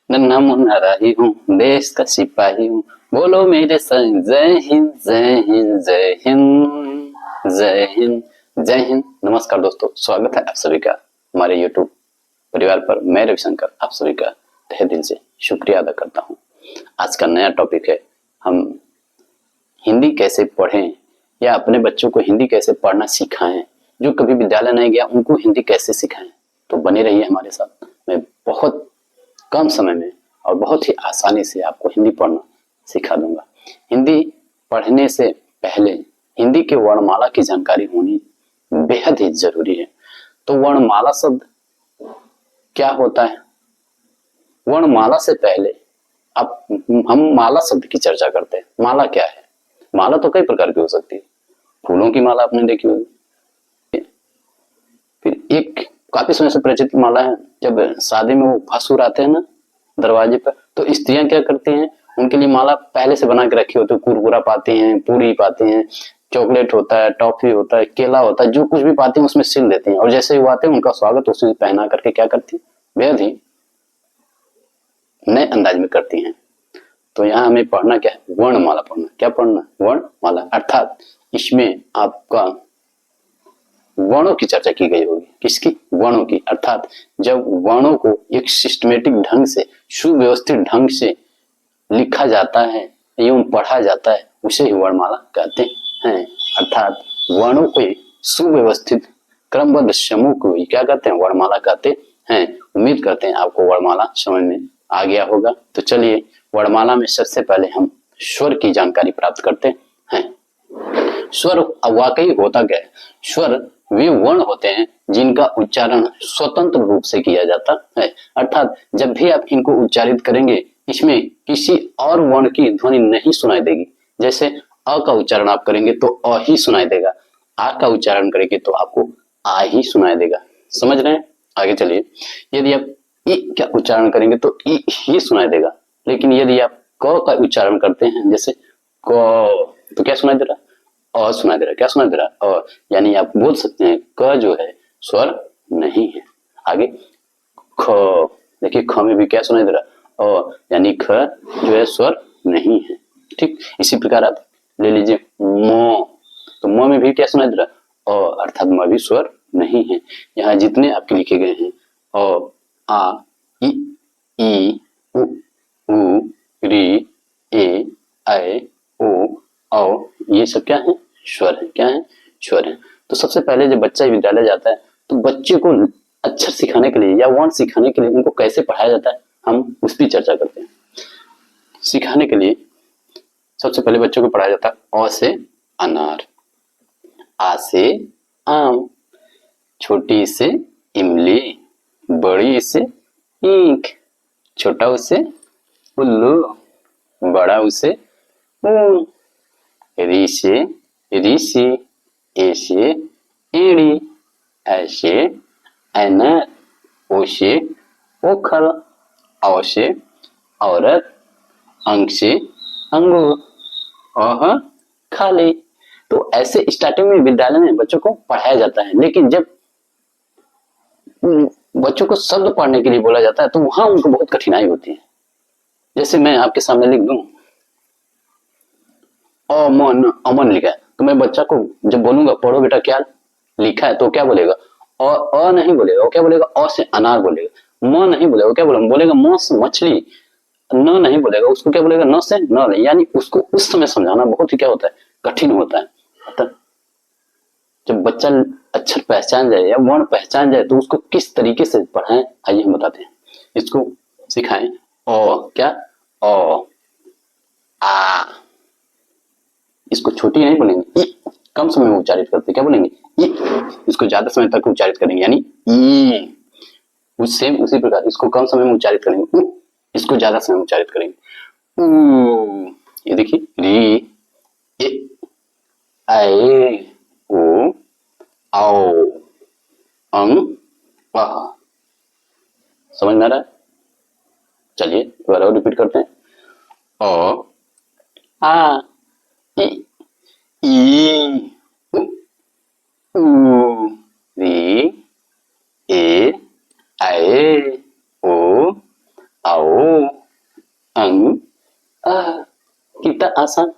नन्हा मुन्ना राही हूँ, देश का सिपाही हूँ। बोलो मेरे संग जय हिंद जय हिंद जय हिंद जय हिंद जय हिंद। नमस्कार दोस्तों, स्वागत है आप सभी का हमारे YouTube परिवार पर। मैं रविशंकर आप सभी का तहे दिल से शुक्रिया अदा करता हूँ। आज का नया टॉपिक है, हम हिंदी कैसे पढ़ें या अपने बच्चों को हिंदी कैसे पढ़ना सिखाएं। जो कभी विद्यालय नहीं गया उनको हिंदी कैसे सिखाएं। तो बने रहिए हमारे साथ। मैं बहुत कम समय में और बहुत ही आसानी से आपको हिंदी पढ़ना सिखा दूंगा। हिंदी पढ़ने से पहले हिंदी के वर्णमाला की जानकारी होनी बेहद ही जरूरी है। तो वर्णमाला शब्द क्या होता है? वर्णमाला से पहले अब हम माला शब्द की चर्चा करते हैं। माला क्या है? माला तो कई प्रकार की हो सकती है। फूलों की माला आपने देखी होगी। फिर एक काफी समय से प्रचलित माला है, जब शादी में वो भसुर आते हैं ना दरवाजे पर, तो स्त्रियां क्या करती हैं, उनके लिए माला पहले से बना के रखी होती है। कुरकुरा पाती हैं, पूरी पाती हैं, चॉकलेट होता है, टॉफी होता है, केला होता है, जो कुछ भी पाती हैं उसमें सिल देती हैं। और जैसे ही वो आते हैं उनका स्वागत उसी पहना करके क्या करती है, बेहद ही नए अंदाज में करती हैं। तो यहाँ हमें पढ़ना क्या है? वर्णमाला पढ़ना। क्या पढ़ना? वर्णमाला। अर्थात इसमें आपका वर्णों की चर्चा की गई होगी। किसकी? वर्णों की। अर्थात जब वर्णों को एक सिस्टमेटिक ढंग से, सुव्यवस्थित ढंग से लिखा जाता है एवं पढ़ा जाता है, उसे ही वर्णमाला कहते हैं। अर्थात वर्णों को सुव्यवस्थित क्रमबद्ध समूह को क्या कहते हैं? वर्णमाला कहते हैं। उम्मीद करते हैं आपको वर्णमाला समझ में आ गया होगा। तो चलिए, वर्णमाला में सबसे पहले हम स्वर की जानकारी प्राप्त करते हैं। स्वर वाकई होता क्या है? स्वर वे वर्ण होते हैं जिनका उच्चारण स्वतंत्र रूप से किया जाता है। अर्थात जब भी आप इनको उच्चारित करेंगे, इसमें किसी और वर्ण की ध्वनि नहीं सुनाई देगी। जैसे अ का उच्चारण आप करेंगे तो अ ही सुनाई देगा, आ का उच्चारण करेंगे तो आपको आ ही सुनाई देगा। समझ रहे हैं? आगे चलिए, यदि आप इ का उच्चारण करेंगे तो इ ही सुनाई देगा। लेकिन यदि आप क का उच्चारण करते हैं, जैसे क, तो क्या सुनाई दे रहा है? अ सुनाई दे रहा है। क्या सुनाई दे रहा है? अ। यानी आप बोल सकते हैं क जो है स्वर नहीं है। आगे ख, देखिए ख में भी क्या सुनाई दे रहा है? अ, यानी ख जो है स्वर नहीं है। ठीक इसी प्रकार आप ले लीजिए म, तो म में भी क्या सुनाई दे रहा है? अ, अर्थात म भी स्वर नहीं है। यहाँ जितने आपके लिखे गए हैं, अ, आ, ई, उ, री, ए, ऐ, ओ, औ, ये सब क्या है? स्वर है। क्या है? स्वर है। तो सबसे पहले जब बच्चा विद्यालय जाता है तो बच्चे को अक्षर सिखाने के लिए या वर्ण सिखाने के लिए उनको कैसे पढ़ाया जाता है, हम उसकी चर्चा करते हैं। सिखाने के लिए सबसे पहले बच्चों को पढ़ाया जाता है अ से अनार, आ से आम, छोटी से इमली, बड़ी से ईंख, छोटा उसे उल्लू, बड़ा उसे ऊन, री से ऋषि, ए से एड़ी, ऐसे ऐनक, ओ से ओखल, औ से औरत, अंक से अंगूर, अह खाली। तो ऐसे स्टार्टिंग में विद्यालय में बच्चों को पढ़ाया जाता है। लेकिन जब बच्चों को शब्द पढ़ने के लिए बोला जाता है तो वहां उनको बहुत कठिनाई होती है। जैसे मैं आपके सामने लिख दूं अमन, अमन लिखा है, तो मैं बच्चा को जब बोलूंगा पढ़ो बेटा क्या लिखा है, तो क्या बोलेगा? अ नहीं बोलेगा, वो क्या बोलेगा? अ से अनार बोलेगा। म नहीं बोलेगा, वो क्या बोलेगा? बोलेगा म से मछली। न नहीं बोलेगा, उसको क्या बोलेगा? न से नल। यानी उसको उस समय समझाना बहुत ही क्या होता है? कठिन होता है। अतः जब बच्चा अक्षर पहचान जाए या वर्ण पहचान जाए तो उसको किस तरीके से पढ़ाएं, आइए हम बताते हैं। इसको सिखाएं। क्या? अ, आ, इसको छोटी नहीं बोलेंगे, ई, कम समय में उच्चारित करते क्या बोलेंगे? ई। इसको ज्यादा समय तक उच्चारित करेंगे, यानी ई। सेम उसी प्रकार इसको कम समय में उच्चारित करेंगे, उ। इसको ज्यादा समय में उच्चारित करेंगे, उ। ये देखिए री, ए, ऐ, ओ, औ, अं, अह। समझ में आ रहा है? चलिए दोबारा रिपीट करते हैं। अ, आ, इ, ई, उ, ऊ, री, ए, ऐ, ओ, आओ, अंग, आ। कितना आसान।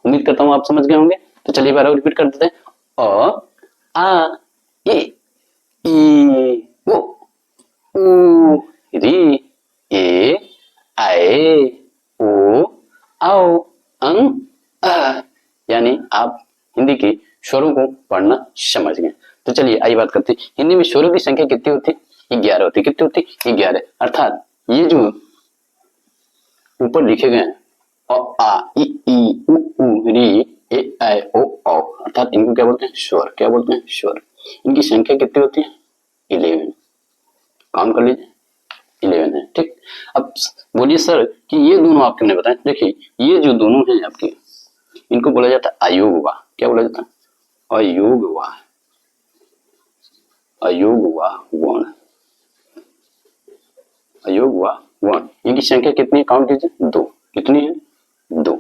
उम्मीद करता हूँ आप समझ गए होंगे। तो चलिए बार रिपीट कर देते हैं। अ, आ, ए, ई, ओ, ऊ, री, ए, आए, ओ, आओ, अंग, आ। यानी आप हिंदी के स्वरों को पढ़ना समझ गए। तो चलिए आइए बात करते हैं हिंदी में स्वरों की संख्या कितनी होती है? 11 होती है। कितनी होती? 11। अर्थात ये जो ऊपर लिखे गए हैं अ, आ, ई, उ, री, ए, ऐ, ओ, औ, अर्थात इनको क्या बोलते हैं? स्वर। क्या बोलते हैं? स्वर। इनकी संख्या कितनी होती है? 11। काउंट कर लीजिए, 11 है। ठीक। अब बोलिए सर कि ये दोनों आपके ने बताया। देखिए ये जो दोनों हैं आपके, इनको बोला जाता है अयोग वाह। क्या बोला जाता है? अयोग वाह। अयोग वाह वर्ण। अयोग वाह वर्ण। इनकी संख्या कितनी है? काउंट कीजिए, 2। कितनी है? 2।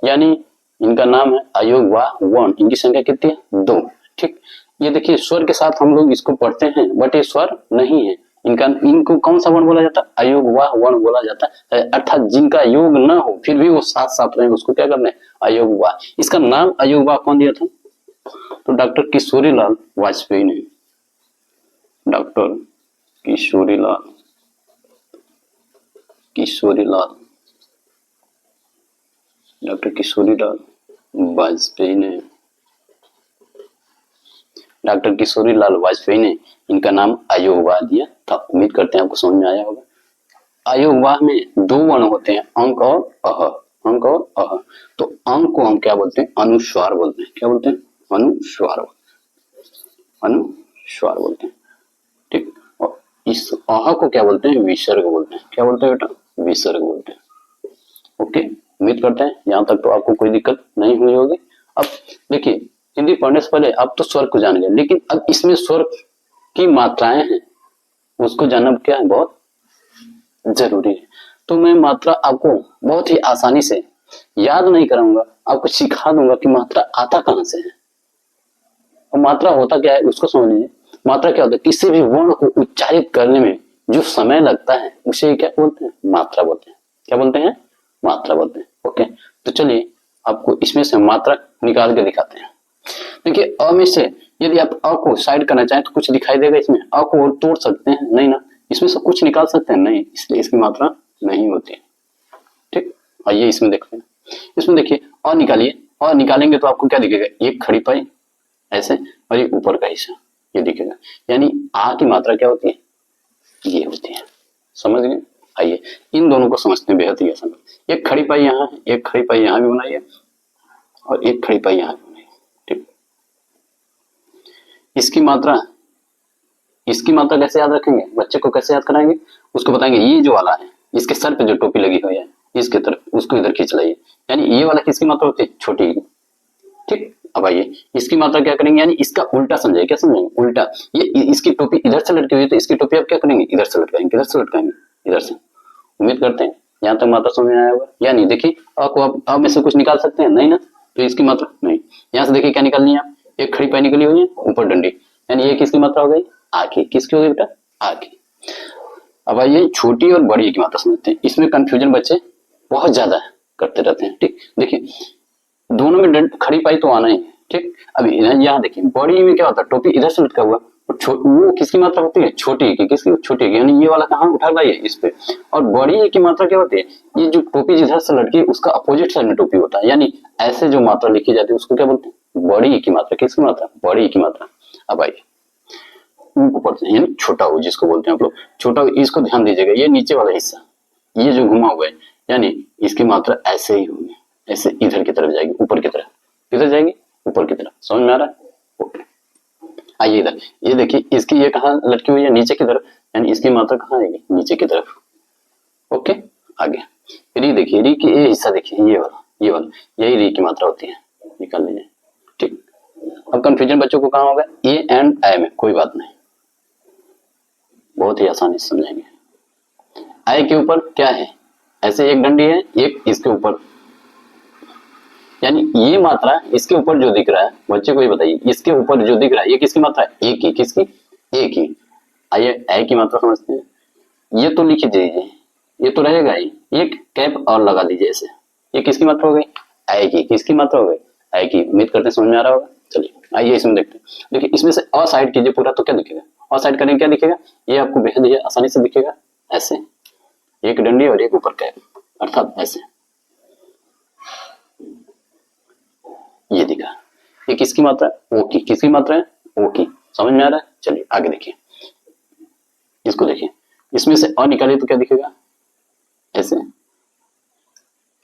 यानी इनका नाम है अयोग वाह वर्ण। इनकी संख्या कितनी है? 2। ठीक। ये देखिए स्वर के साथ हम लोग इसको पढ़ते हैं, बट ये स्वर नहीं है इनका। इनको कौन सा वर्ण बोला जाता है? अयोग वाह वर्ण बोला जाता है। अर्थात जिनका योग न हो फिर भी वो साथ साथ रहे, उसको क्या करना है? अयोग वाह। इसका नाम अयोग वाह कौन दिया था? तो डॉक्टर किशोरीलाल वाजपेयी ने। डॉक्टर किशोरीलाल किशोरीलाल डॉक्टर किशोरीलाल वाजपेयी ने। डॉक्टर किशोरीलाल वाजपेयी ने इनका नाम अयोग वाह दिया था। उम्मीद करते हैं आपको समझ में आया होगा। अयोग वाह में 2 वर्ण होते हैं, अंक और अह। अंक और अह। तो अंक को हम क्या बोलते हैं? अनुस्वार बोलते हैं। क्या बोलते हैं? अनुस्वार। अनुस्वार बोलते हैं। ठीक। और इस अह को क्या बोलते हैं? विसर्ग बोलते हैं। क्या बोलते हैं बेटा? विसर्ग बोलते हैं। ओके। उम्मीद करते हैं यहाँ तक तो आपको कोई दिक्कत नहीं हुई होगी। अब देखिए हिंदी पढ़ने से पहले आप तो स्वर को जान गए, लेकिन अब इसमें स्वर की मात्राएं हैं, उसको जानना क्या है? बहुत जरूरी है। तो मैं मात्रा आपको बहुत ही आसानी से याद नहीं कराऊंगा, आपको सिखा दूंगा कि मात्रा आता कहां से है और मात्रा होता क्या है उसको समझ लीजिए। मात्रा क्या होता है? किसी भी वर्ण को उच्चारित करने में जो समय लगता है उसे क्या बोलते हैं? मात्रा बोलते हैं। क्या बोलते हैं? मात्रा बोलते हैं। ओके। तो चलिए आपको इसमें से मात्रा निकाल के दिखाते हैं। देखिए अ में से यदि आप अ को साइड करना चाहें तो कुछ दिखाई देगा इसमें? अ को और तोड़ सकते हैं? नहीं ना। इसमें से कुछ निकाल सकते हैं? नहीं, इसलिए इसकी मात्रा नहीं होती है। ठीक। आइए इसमें देखते हैं। इसमें देखिए अ निकालिए। अ निकालेंगे तो आपको क्या दिखेगा? एक खड़ी पाई ऐसे और ये ऊपर का हिस्सा ये दिखेगा। यानी आ की मात्रा क्या होती है? ये होती है। समझ गए? आइए इन दोनों को समझते हैं बेहद ही आसान। एक खड़ी पाई यहाँ है, एक खड़ी पाई यहाँ भी बनाइए और एक खड़ी पाई यहाँ भी बनाइए। ठीक। इसकी मात्रा कैसे याद रखेंगे? बच्चे को कैसे याद कराएंगे? उसको बताएंगे ये जो वाला है इसके सर पे जो टोपी लगी हुई है इसके तरफ उसको इधर खींच लाइए। यानी ये वाला किसकी मात्रा होती है? छोटी। ठीक। अब आइए इसकी मात्रा क्या करेंगे? यानी इसका उल्टा समझाइए। क्या समझेंगे? उल्टा। ये इसकी टोपी इधर से लटकी हुई है तो इसकी टोपी आप क्या करेंगे? इधर से लटकाएंगे। किधर से लटकाएंगे? इधर से। उम्मीद करते हैं यहाँ तक मात्रा समझ में आया होगा। यानी देखिए अ को आप अ में से कुछ निकाल सकते हैं? नहीं ना। तो इसकी मात्रा नहीं। यहाँ से देखिए क्या निकालनी है? आप एक खड़ी पाई निकली हुई है ऊपर डंडी, यानी ये किसकी मात्रा हो गई? आ की। किसकी हो गई बेटा? आ की। अब आइए छोटी और बड़ी की मात्रा समझते हैं। इसमें कंफ्यूजन बच्चे बहुत ज्यादा करते रहते हैं। ठीक। देखिए दोनों में खड़ी पाई तो आना ही है। ठीक। अभी यहाँ देखिए बड़ी में क्या होता है? टोपी इधर से लटका हुआ और वो किसकी मात्रा होती है? छोटी की। किसकी? छोटी की। यानी ये वाला कहाँ उठा लाइए? इस पे। और बड़ी की मात्रा क्या होती है? ये जो टोपी जिधर से लटकी है उसका अपोजिट साइड में टोपी होता है। यानी ऐसे जो मात्रा लिखी जाती है उसको क्या बोलते हैं? बड़ी की मात्रा। किसकी मात्रा? बड़ी की मात्रा। अब आइए को पढ़ते हैं, यानी छोटा हो जिसको बोलते हैं आप लोग। छोटा हो इसको ध्यान दीजिएगा। ये नीचे वाला हिस्सा ये जो घुमा हुआ है यानी इसकी मात्रा ऐसे ही होगी। ऐसे इधर की तरफ जाएगी, ऊपर की तरफ। किधर जाएगी? ऊपर की तरफ। समझ में आ रहा है? ओके। आइए इधर ये देखिए इसकी ये कहाँ लटकी हुई है? नीचे की तरफ। यानी इसकी मात्रा कहाँ आएगी? नीचे की तरफ। ओके। आगे री देखिए, री की ये हिस्सा देखिए, ये वाला यही री की मात्रा होती है। निकाल लीजिए। ठीक। अब कंफ्यूजन बच्चों को कहाँ होगा? ए एंड आई में। कोई बात नहीं, बहुत ही आसानी से समझेंगे। आई के ऊपर क्या है? ऐसे एक डंडी है, एक इसके ऊपर, यानी ये मात्रा इसके ऊपर जो दिख रहा है बच्चे को ये बताइए, इसके ऊपर जो दिख रहा है ये किसकी मात्रा है? एक ही। किसकी? एक ही। आइए आई की मात्रा समझते हैं। ये तो लिख दीजिए ये तो रहेगा ही, एक कैप और लगा दीजिए ऐसे। ये किसकी मात्रा हो गई? आई की। किसकी मात्रा हो गई? आई की। उम्मीद करते हैं समझ में आ रहा होगा। चलिए आइए इसमें देखते हैं। देखिए इसमें से अ साइड कीजिए पूरा, तो क्या दिखेगा? अ साइड करेंगे क्या दिखेगा? ये आपको बेहद ही आसानी से दिखेगा ऐसे, एक डंडी और एक ऊपर कैप, अर्थात ऐसे। ये दिखा। ये किसकी मात्रा है? ओ की। किसकी मात्रा है? ओ की। समझ में आ रहा है? चलिए आगे देखिए, इसको देखिए। इसमें से अ निकालिए तो क्या दिखेगा? ऐसे,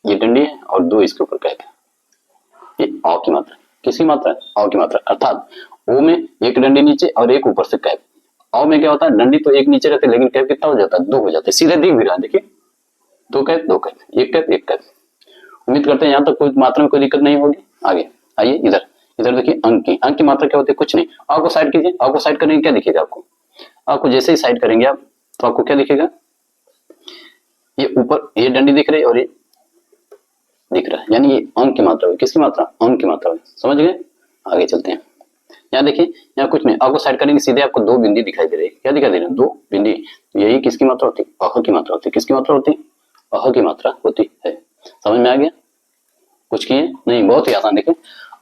ये डंडी है और दो इसके ऊपर कैप है। ये अ की मात्रा। किसकी मात्रा है? अ की मात्रा। अर्थात ओ में एक डंडी नीचे और एक ऊपर से कैप। अ में क्या होता है? डंडी तो एक नीचे रहती है, लेकिन कैप कितना हो जाता है? दो हो जाते हैं। सीधे दिख भी रहा है, देखिए, दो कैप दो कैप, एक कैप एक कैप। उम्मीद करते हैं यहाँ तक कोई मात्रा में कोई दिक्कत नहीं होगी। आगे आइए इधर। इधर देखिए अंक की। अंक की मात्रा क्या होती है? कुछ नहीं। अ को साइड कीजिए। अ को साइड करेंगे क्या दिखेगा आपको? अ को जैसे ही साइड करेंगे आप, तो आपको क्या दिखेगा? ये ऊपर ये डंडी दिख रही है और ये दिख रहा है, यानी ये अंक की मात्रा हुई। किसकी मात्रा? अंक की मात्रा हुई। समझ गए? आगे चलते हैं। यहाँ देखिए, यहाँ कुछ नहीं। आपको साइड करेंगे सीधे आपको दो बिंदी दिखाई दे रही है। क्या दिखाई दे रही है? दो बिंदी। यही किसकी मात्रा होती है? अह की मात्रा होती है। किसकी मात्रा होती है? अह की मात्रा होती है। समझ में आ गया? कुछ किए नहीं, बहुत ही आसान। देखिए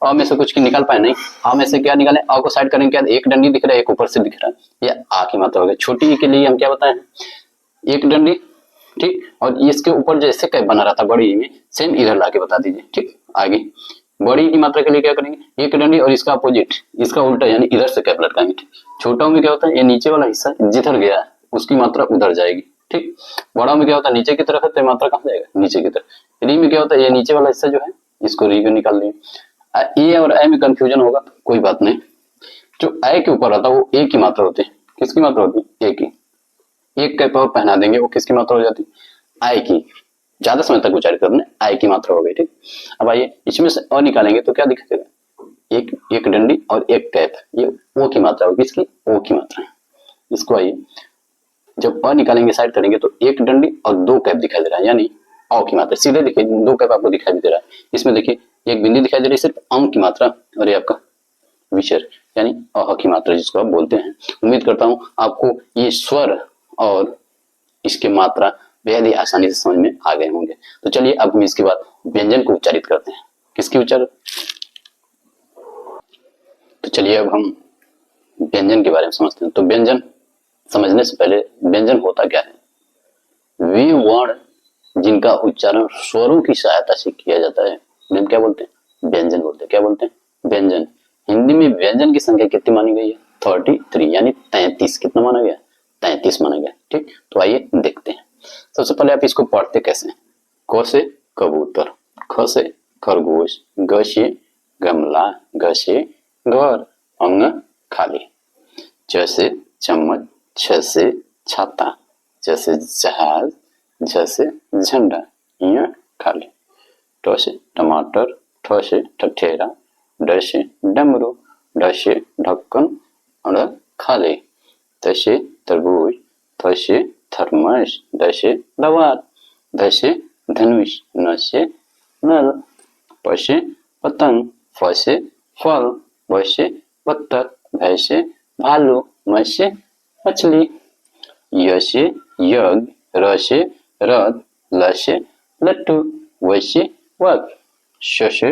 अ में से कुछ की निकाल पाए नहीं। अ में से क्या निकाले? अ को साइड करेंगे क्या? एक डंडी दिख रहा है, एक ऊपर से दिख रहा है। ये आ की मात्रा हो गई। छोटी के लिए हम क्या बताए? एक डंडी, ठीक, और इसके ऊपर जैसे कैप बना रहा था बड़ी में, सेम इधर लाके बता दीजिए। ठीक, आगे बड़ी की मात्रा के लिए क्या करेंगे? एक डंडी और इसका अपोजिट, इसका उल्टा, यानी इधर से कैप लटकाएंगे। छोटा में क्या होता है? ये नीचे वाला हिस्सा जिधर गया है उसकी मात्रा उधर जाएगी। ठीक, बड़ा में क्या होता है? नीचे की तरफ है तो मात्रा कहाँ जाएगा? नीचे की तरफ। री में क्या होता है? ये नीचे वाला हिस्सा जो है इसको री में निकाल दिए। ए और ए में कंफ्यूजन होगा, कोई बात नहीं। जो ए के ऊपर आता है वो ए की मात्रा होती है। किसकी मात्रा होती है? ए की। एक कैप और पहना देंगे, वो किसकी मात्रा हो जाती है? आई की। ज्यादा समय तक उच्चारित करने आई की मात्रा हो गई। ठीक, अब आइए इसमें से अ निकालेंगे तो क्या दिखेगा? एक एक डंडी और एक कैप, ये ओ की मात्रा होगी। किसकी? ओ की मात्रा है। इसको आइए जब अ निकालेंगे साइड करेंगे तो एक डंडी और दो कैप दिखाई दे रहा है, यानी अ की मात्रा। सीधे देखिए दो कैप आपको दिखाई दे रहा है। इसमें देखिए एक बिंदी दिखाई दे रही है, सिर्फ अंक की मात्रा, और ये आपका विसर्ग यानी अह की मात्रा जिसको आप बोलते हैं। उम्मीद करता हूं आपको ये स्वर और इसके मात्रा बेहद ही आसानी से समझ में आ गए होंगे। तो चलिए अब हम इसके बाद व्यंजन को उच्चारित करते हैं। किसकी उच्चारण? तो चलिए अब हम व्यंजन के बारे में समझते हैं। तो व्यंजन समझने से पहले व्यंजन होता क्या है? वे वर्ण जिनका उच्चारण स्वरों की सहायता से किया जाता है उन्हें क्या बोलते हैं? व्यंजन बोलते हैं। क्या बोलते हैं? व्यंजन। हिंदी में व्यंजन की संख्या कितनी मानी गई है? 33, यानी 33। कितना माना गया? 33 माना गया। ठीक, तो आइए देखते हैं। सबसे पहले आप इसको पढ़ते कैसे? क से कबूतर, ख से खरगोश, ग से गमला, घ से घर, अंग खाली, च से चम्मच, छ से छाता, ज से जहाज, झ से झंडा, य खाली, ट से टमाटर, ठ से ठठेरा, ड से डमरू, ढ से ढक्कन, अड़ खाली, त से तरबूज, थ से थर्मस, द से दवात, ध से धनुष, न से नल, प से पतंग, फ से फल, व से बत्तख, भ से भालू, म से मछली, य से यज्ञ, र से रथ, ल से लट्टू, व से वक, श से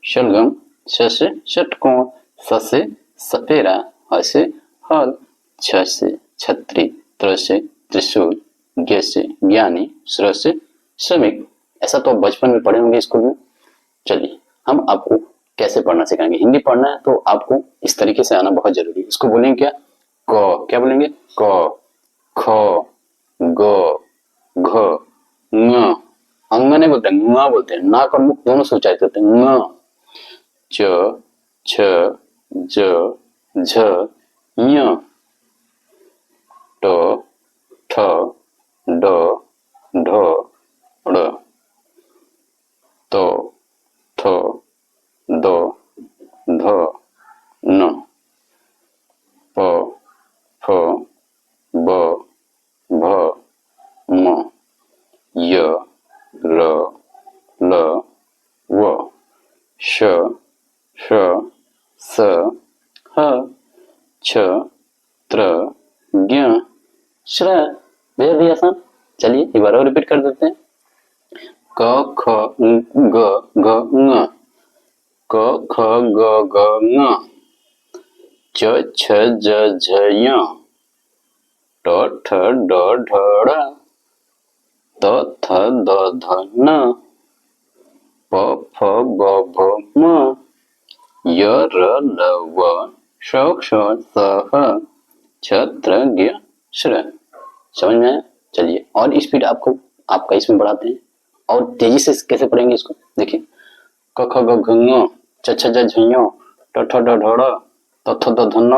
शलगम, श से षटकोण, स से सपेरा, ह से हल, छ से छतरी, त्र से त्रिशूल, ज्ञ से ज्ञानी, श्र से श्रमिक। ऐसा तो आप बचपन में पढ़े होंगे स्कूल में। चलिए हम आपको कैसे पढ़ना सिखाएंगे। हिंदी पढ़ना है तो आपको इस तरीके से आना बहुत जरूरी है। इसको बोलेंगे क्या? क। क्या बोलेंगे? क, ख, ग, घ, ङ। अंग नहीं बोलते, ङ बोलते हैं। नाक और मुख दोनों से उच्चारित होते हैं। ङ, च, छ, ज, झ, ञ, ट, ठ, ड, ढ, ड़, त, थ, द, ध, न, प, फ, ब, भ, म, य, र, ल, व, श, ष, स, ह, छ, त्र, ज्ञ, श्र। बेहद ही आसान। चलिए एक बार और रिपीट कर देते हैं। क ख ग ग ङ, क ख ग ग ङ, च छ ज झ ञ, ट ठ ड ढ ढ़, त थ द ध न, प फ ब भ म, य र ल व श श स ह, छ त्र ज्ञ श्र। समझ में आया? चलिए और स्पीड आपका इसमें बढ़ाते हैं और तेजी से कैसे पढ़ेंगे इसको देखिए। क ख ग घ ङ, च छ ज झ ञ, ट ठ ड ढ ढ़, त थ द ध न,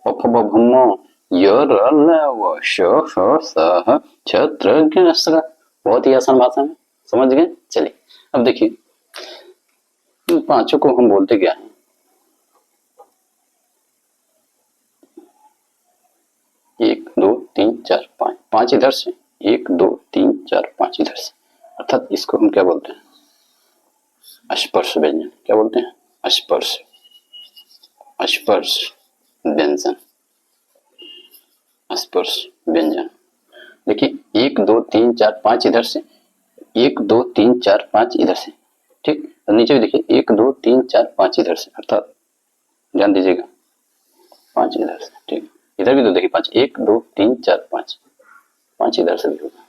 प फ ब भ म, य र ल व श श स ह, छ त्र ज्ञ श्र। बहुत ही आसान भाषा में, समझ गए? चलिए अब देखिए इन पांचों को हम बोलते क्या है? एक दो तीन चार पाँच, पांच इधर से, एक दो तीन चार पांच इधर से, अर्थात इसको हम क्या बोलते हैं? स्पर्श व्यंजन। क्या बोलते हैं? स्पर्श, स्पर्श व्यंजन, स्पर्श व्यंजन। देखिए एक दो तीन चार पांच इधर से, एक दो तीन चार पांच इधर से, ठीक। और नीचे भी देखिए एक दो तीन चार पांच इधर से, अर्थात ध्यान दीजिएगा पांच इधर से, ठीक। इधर भी तो देखिए पांच, एक दो तीन चार पांच, पांच इधर से भी होगा।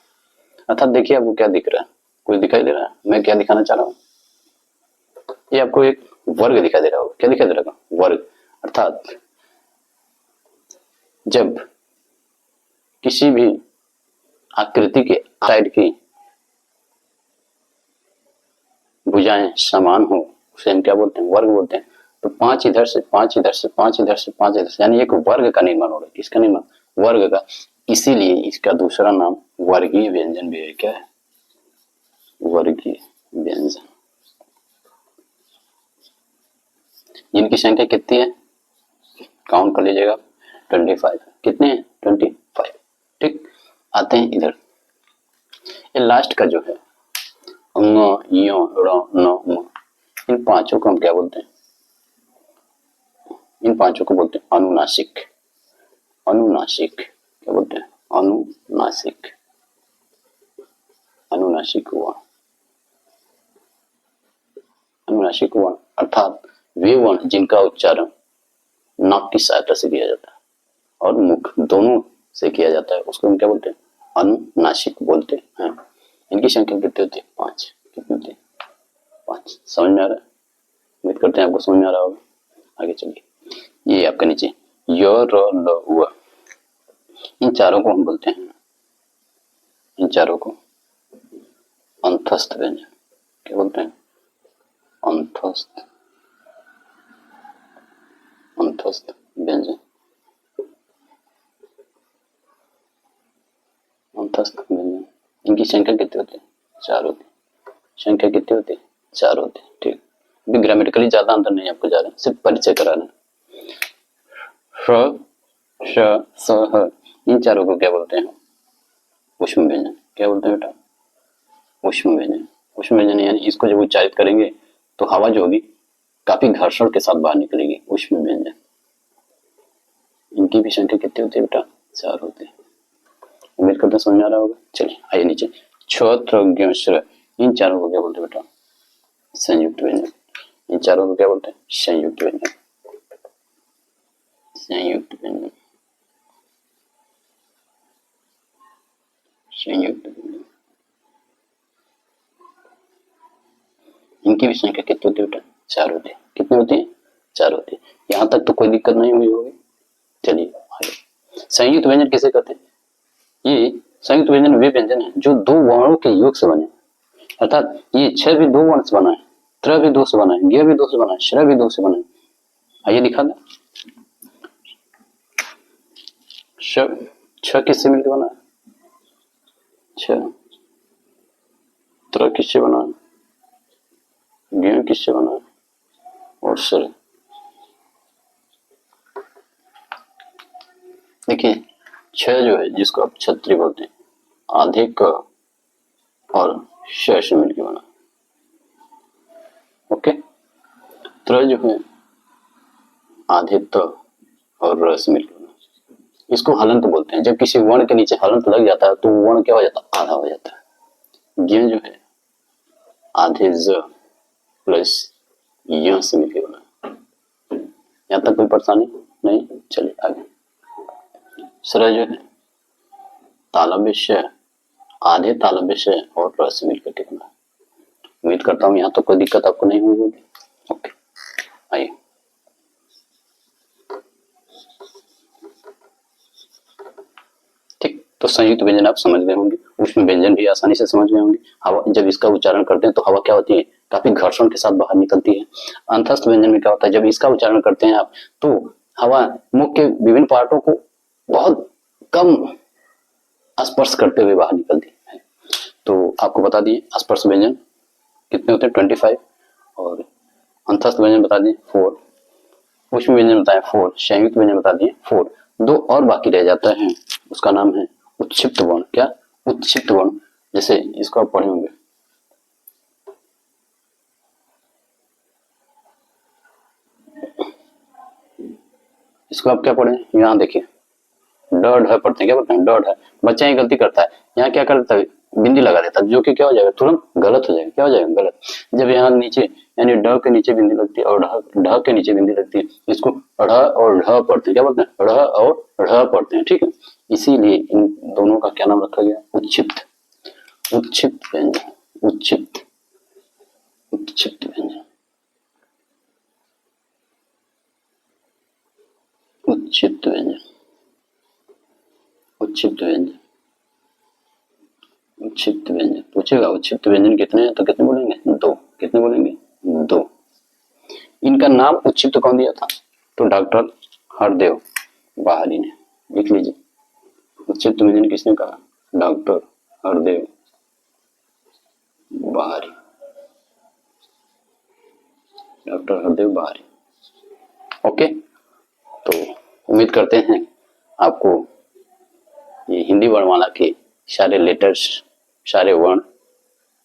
अर्थात देखिए आपको क्या दिख रहा है? कुछ दिखाई दे रहा है? मैं क्या दिखाना चाह रहा हूँ? ये आपको एक वर्ग दिखाई दे रहा होगा। क्या दिखाई दे रहा होगा? वर्ग। अर्थात जब किसी भी आकृति के साइड की भुजाएं समान हो उसे हम क्या बोलते हैं? वर्ग बोलते हैं। तो पांच इधर से, पांच इधर से, पांच इधर से, पांच इधर से, यानी एक वर्ग का निर्माण हो रहा है। किसका निर्माण? वर्ग का। इसीलिए इसका दूसरा नाम वर्गीय व्यंजन भी है। क्या है? वर्गीय व्यंजन। इनकी संख्या कितनी है? काउंट कर लीजिएगा, 25। कितने हैं? 25, ठीक। आते हैं इधर, ये लास्ट का जो है ङ, य, ण, न, म, इन पांचों को हम क्या बोलते हैं? इन पांचों को बोलते हैं अनुनासिक। अनुनासिक क्या बोलते हैं? अनुनासिक। अनुनासिक वर्ण, अनुनासिक वर्ण अर्थात वे वर्ण जिनका उच्चारण नाक की सहायता से किया जाता है और मुख दोनों से किया जाता है, उसको हम क्या बोलते हैं? अनुनासिक बोलते हैं। इनकी संख्या कितनी होती है? पांच। कितनी होती है? पांच। समझ में आ रहा है? उम्मीद करते हैं आपको समझ में आ रहा होगा। आगे चलिए, ये आपका नीचे य, र, ल, व, इन चारों को हम बोलते हैं, इन चारों को अंतस्थ व्यंजन। क्या बोलते हैं? अंतस्थ, अंतस्थ व्यंजन, अंतस्थ व्यंजन। इनकी संख्या कितनी होती है? चार होती है। संख्या कितनी होती है? चार होती है, ठीक। अभी ग्रामेटिकली ज्यादा अंतर नहीं आपको जा रहा है, सिर्फ परिचय करा रहे हैं। श, श, स, ह, इन चारों को क्या बोलते हैं? ऊष्म व्यंजन। क्या बोलते हैं बेटा? ऊष्म व्यंजन। ऊष्म व्यंजन यानी इसको जब उच्चारित करेंगे तो हवा जो होगी काफी घर्षण के साथ बाहर निकलेगी। ऊष्म व्यंजन। इनकी भी संख्या कितनी होती है बेटा? चार होती है। उम्मीद करते हैं समझ आ रहा होगा। चलिए आइए नीचे, छ, त्र, ज्ञ, श्र, इन चारों को क्या बोलते हैं बेटा? संयुक्त व्यंजन। इन चारों को क्या बोलते हैं? संयुक्त व्यंजन। संयुक्त व्यंजन, संयुक्त व्यंजन। इनकी भी संख्या कितनी होती है बेटा? चार होती है। कितनी होती है? चार होती है। यहां तक तो कोई दिक्कत नहीं हुई होगी। चलिए आगे, संयुक्त व्यंजन किसे कहते हैं? ये संयुक्त व्यंजन वे व्यंजन है जो दो वर्णों के योग से बने, अर्थात ये छ भी दो वर्ण से बना है, त्र भी दो से बना है, ज्ञ भी दो से बना है, श्र भी दो से बना है। आइए दिखा दें। छ किससे मिलकर बना है? छ। त्र किससे बना है? ज्ञ किससे बना है? और श्र। देखिए छ जो है जिसको आप छत्री बोलते हैं, आधे क और श से मिलकर बना। ओके। त्र जो है आधे त और र से मिलकर बना। इसको हलंत बोलते हैं। जब किसी वर्ण के नीचे हलंत लग जाता है तो वर्ण क्या हो जाता है? आधा हो जाता है। य जो है आधे ज प्लस य से मिलके बना। यहाँ तक कोई परेशानी नहीं, चलिए आगे। सर जो है तालव्य से आधे तालव्य से और र से मिलकर के बना। उम्मीद करता हूँ यहाँ तो कोई दिक्कत आपको नहीं हुई होगी। ओके आइए। ठीक, तो संयुक्त व्यंजन आप समझ गए होंगे, उसमें व्यंजन भी आसानी से समझ गए होंगे। हवा जब इसका उच्चारण करते हैं तो हवा क्या होती है, काफी घर्षण के साथ बाहर निकलती है। अंतस्थ व्यंजन में क्या होता है, जब इसका उच्चारण करते हैं आप तो हवा मुख के विभिन्न पार्टों को बहुत कम स्पर्श करते हुए बाहर निकलती है। तो आपको बता दिए स्पर्श व्यंजन कितने होते हैं 25, और अंतस्थ व्यंजन बता दिए 4, उष्म व्यंजन बताए 4, संयुक्त व्यंजन बता दिए 4। दो और बाकी रह जाता है, उसका नाम है उत्क्षिप्त वर्ण। क्या? उत्क्षिप्त वर्ण। जैसे इसको आप पढ़े होंगे, इसको आप क्या पढ़े, यहाँ देखिए ड ढ पढ़ते हैं, क्या पढ़ते हैं ड ढ। बच्चा ही गलती करता है, यहाँ क्या करता है बिंदी लगा देता है, जो कि क्या हो जाएगा तुरंत गलत हो जाएगा। क्या हो जाएगा? गलत। जब यहाँ नीचे यानी ड के नीचे बिंदी लगती है और ढ के नीचे बिंदी लगती है, इसको ढ़ और ढ पढ़ते हैं। क्या बोलते हैं? ढ़ और ढ पढ़ते हैं, ठीक है। इसीलिए इन दोनों का क्या नाम रखा गया? उत्क्षिप्त। उत्क्षिप्त व्यंजन, उत्क्षिप्त, उत्क्षिप्त व्यंजन, उत्क्षिप्त व्यंजन, उत्क्षिप्त व्यंजन, उत्क्षिप्त व्यंजन। पूछेगा उत्क्षिप्त व्यंजन कितने हैं तो कितने बोलेंगे? 2। कितने बोलेंगे? 2। इनका नाम उत्क्षिप्त कौन दिया था? तो डॉक्टर हरदेव बाहरी ने। लिख लीजिए, उत्क्षिप्त व्यंजन किसने कहा? डॉक्टर हरदेव बाहरी, डॉक्टर हरदेव बाहरी। ओके, तो उम्मीद करते हैं आपको ये हिंदी वर्णमाला के सारे लेटर्स, सारे वर्ण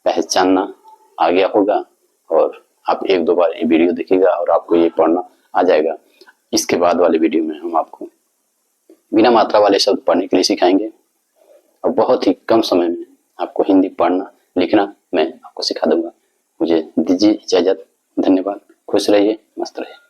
पहचानना आ गया होगा, और आप 1-2 बार ये वीडियो देखिएगा और आपको ये पढ़ना आ जाएगा। इसके बाद वाले वीडियो में हम आपको बिना मात्रा वाले शब्द पढ़ने के लिए सिखाएंगे, और बहुत ही कम समय में आपको हिंदी पढ़ना लिखना मैं आपको सिखा दूंगा। मुझे दीजिए इजाजत। धन्यवाद। खुश रहिए, मस्त रहिए।